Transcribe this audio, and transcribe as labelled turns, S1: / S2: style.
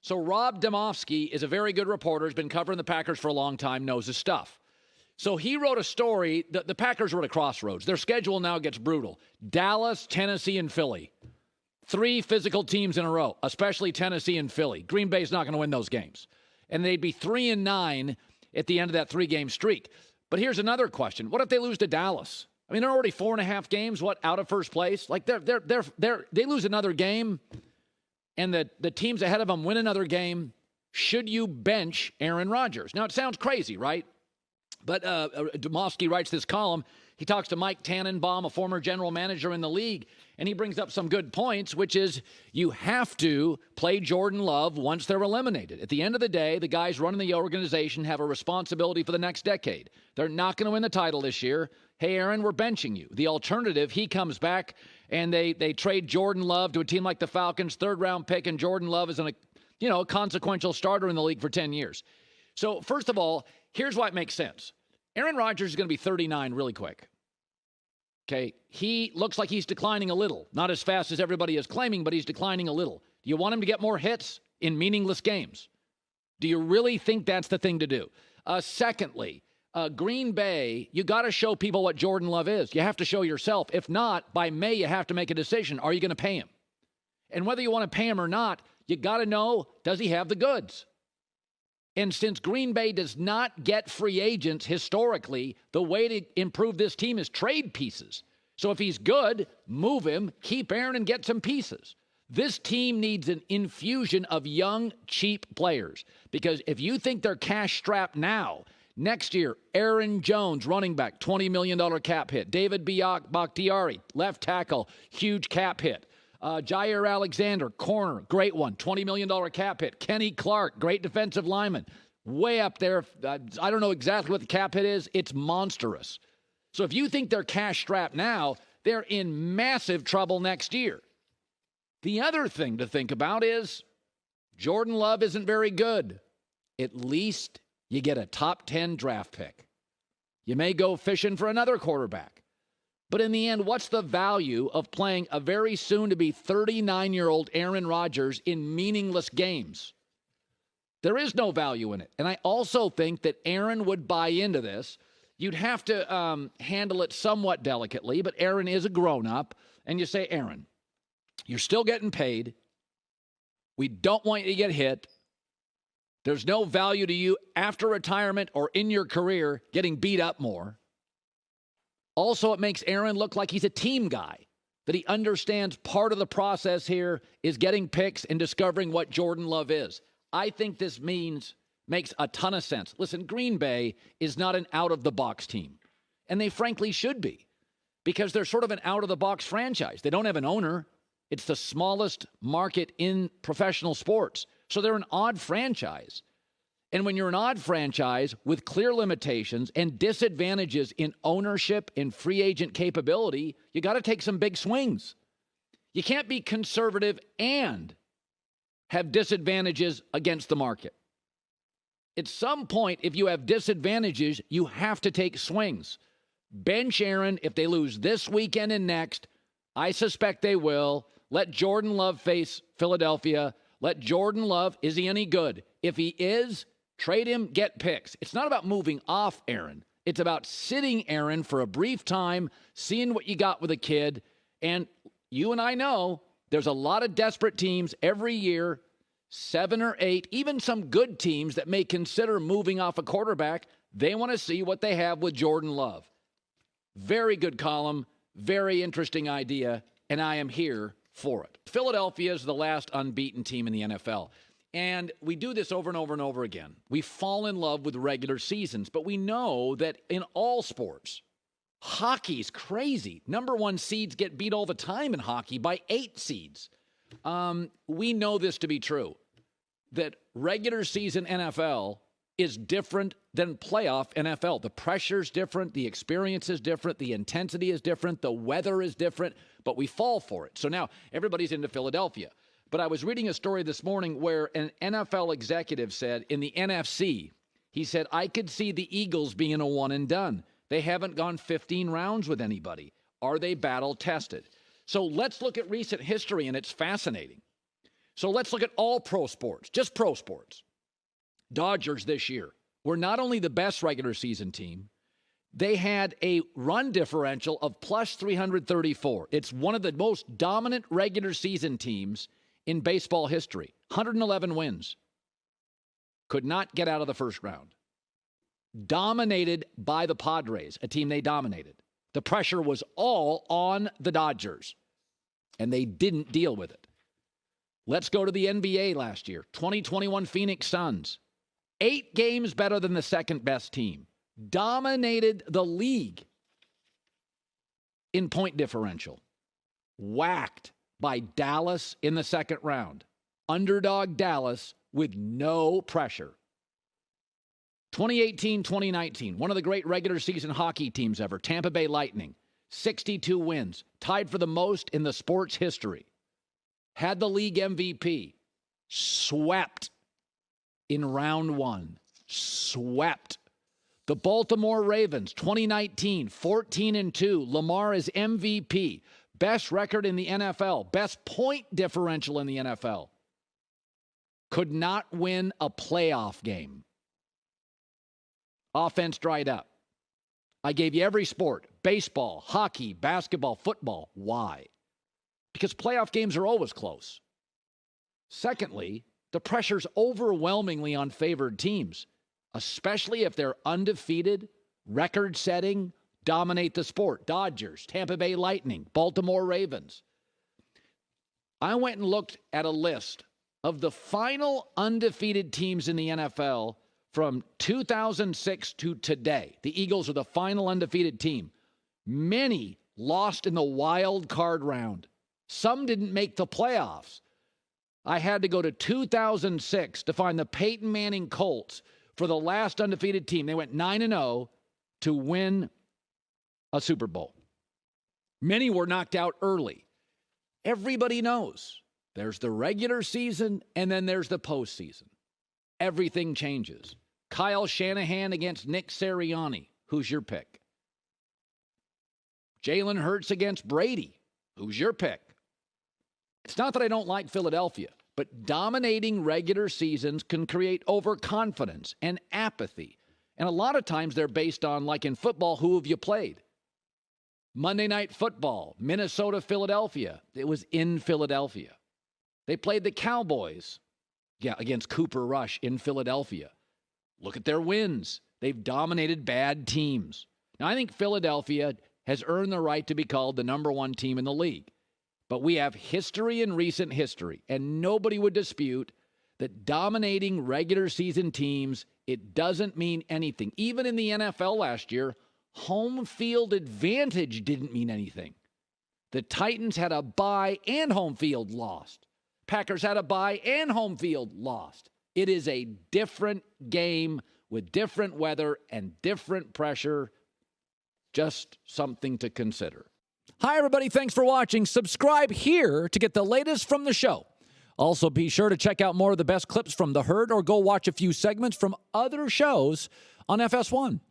S1: So Rob Demovsky is a very good reporter, has been covering the Packers for a long time, knows his stuff. So he wrote a story. The Packers were at a crossroads. Their schedule now gets brutal. Dallas, Tennessee, and Philly. 3 physical teams in a row, especially Tennessee and Philly. Green Bay's not going to win those games. And they'd be 3-9 at the end of that 3-game streak. But here's another question. What if they lose to Dallas? I mean, they're already 4.5 games, out of first place? Like, they lose another game, and the teams ahead of them win another game. Should you bench Aaron Rodgers? Now, it sounds crazy, right? But Demovsky writes this column. He talks to Mike Tannenbaum, a former general manager in the league, and he brings up some good points, which is you have to play Jordan Love once they're eliminated. At the end of the day, the guys running the organization have a responsibility for the next decade. They're not going to win the title this year. Hey, Aaron, we're benching you. The alternative, he comes back, and they trade Jordan Love to a team like the Falcons, 3rd-round pick, and Jordan Love is a consequential starter in the league for 10 years. So, first of all, here's why it makes sense. Aaron Rodgers is going to be 39 really quick. Okay, he looks like he's declining a little. Not as fast as everybody is claiming, but he's declining a little. Do you want him to get more hits in meaningless games? Do you really think that's the thing to do? Secondly, Green Bay, you got to show people what Jordan Love is. You have to show yourself. If not, by May, you have to make a decision. Are you going to pay him? And whether you want to pay him or not, you got to know, does he have the goods? And since Green Bay does not get free agents historically, the way to improve this team is trade pieces. So if he's good, move him, keep Aaron, and get some pieces. This team needs an infusion of young, cheap players. Because if you think they're cash-strapped now, next year, Aaron Jones, running back, $20 million cap hit. David Bakhtiari, left tackle, huge cap hit. Jair Alexander, corner, great one, $20 million cap hit. Kenny Clark, great defensive lineman, way up there. I don't know exactly what the cap hit is. It's monstrous. So if you think they're cash-strapped now, they're in massive trouble next year. The other thing to think about is Jordan Love isn't very good. At least you get a top 10 draft pick. You may go fishing for another quarterback. But in the end, what's the value of playing a very soon-to-be 39-year-old Aaron Rodgers in meaningless games? There is no value in it. And I also think that Aaron would buy into this. You'd have to handle it somewhat delicately, but Aaron is a grown-up. And you say, Aaron, you're still getting paid. We don't want you to get hit. There's no value to you after retirement or in your career getting beat up more. Also, it makes Aaron look like he's a team guy, that he understands part of the process here is getting picks and discovering what Jordan Love is. I think this makes a ton of sense. Listen, Green Bay is not an out-of-the-box team, and they frankly should be, because they're sort of an out-of-the-box franchise. They don't have an owner. It's the smallest market in professional sports, so they're an odd franchise. And when you're an odd franchise with clear limitations and disadvantages in ownership and free agent capability, you got to take some big swings. You can't be conservative and have disadvantages against the market. At some point, if you have disadvantages, you have to take swings. Bench Aaron if they lose this weekend and next. I suspect they will. Let Jordan Love face Philadelphia. Let Jordan Love, is he any good? If he is, trade him, get picks. It's not about moving off Aaron. It's about sitting Aaron for a brief time, seeing what you got with a kid. And you and I know there's a lot of desperate teams every year, 7 or 8, even some good teams that may consider moving off a quarterback. They want to see what they have with Jordan Love. Very good column, very interesting idea, and I am here for it. Philadelphia is the last unbeaten team in the NFL. And we do this over and over and over again. We fall in love with regular seasons, but we know that in all sports, hockey's crazy. Number 1 seeds get beat all the time in hockey by 8 seeds. We know this to be true, that regular season NFL is different than playoff NFL. The pressure's different, the experience is different, the intensity is different, the weather is different, but we fall for it. So now everybody's into Philadelphia. But I was reading a story this morning where an NFL executive said in the NFC, he said, I could see the Eagles being a one and done. They haven't gone 15 rounds with anybody. Are they battle tested? So let's look at recent history, and it's fascinating. So let's look at all pro sports, just pro sports. Dodgers this year were not only the best regular season team, they had a run differential of plus 334. It's one of the most dominant regular season teams in baseball history. 111 wins. Could not get out of the first round. Dominated by the Padres, a team they dominated. The pressure was all on the Dodgers, and they didn't deal with it. Let's go to the NBA last year. 2021 Phoenix Suns. 8 games better than the second best team. Dominated the league in point differential. Whacked by Dallas in the second round. Underdog Dallas with no pressure. 2018-2019, one of the great regular season hockey teams ever, Tampa Bay Lightning, 62 wins, tied for the most in the sport's history. Had the league MVP, swept in round 1, swept. The Baltimore Ravens, 2019, 14-2. Lamar is MVP. Best record in the NFL. Best point differential in the NFL. Could not win a playoff game. Offense dried up. I gave you every sport. Baseball, hockey, basketball, football. Why? Because playoff games are always close. Secondly, the pressure's overwhelmingly on favored teams, especially if they're undefeated, record-setting, dominate the sport. Dodgers, Tampa Bay Lightning, Baltimore Ravens. I went and looked at a list of the final undefeated teams in the NFL from 2006 to today. The Eagles are the final undefeated team. Many lost in the wild card round. Some didn't make the playoffs. I had to go to 2006 to find the Peyton Manning Colts for the last undefeated team. They went 9-0 to win a Super Bowl. Many were knocked out early. Everybody knows there's the regular season and then there's the postseason. Everything changes. Kyle Shanahan against Nick Sirianni. Who's your pick? Jalen Hurts against Brady. Who's your pick? It's not that I don't like Philadelphia, but dominating regular seasons can create overconfidence and apathy. And a lot of times they're based on, like in football, who have you played? Monday Night Football, Minnesota, Philadelphia. It was in Philadelphia. They played the Cowboys, against Cooper Rush in Philadelphia. Look at their wins. They've dominated bad teams. Now, I think Philadelphia has earned the right to be called the number 1 team in the league. But we have history and recent history, and nobody would dispute that dominating regular season teams, it doesn't mean anything. Even in the NFL last year, home field advantage didn't mean anything. The Titans had a bye and home field lost. Packers had a bye and home field lost. It is a different game with different weather and different pressure. Just something to consider. Hi, everybody. Thanks for watching. Subscribe here to get the latest from the show. Also, be sure to check out more of the best clips from The Herd or go watch a few segments from other shows on FS1.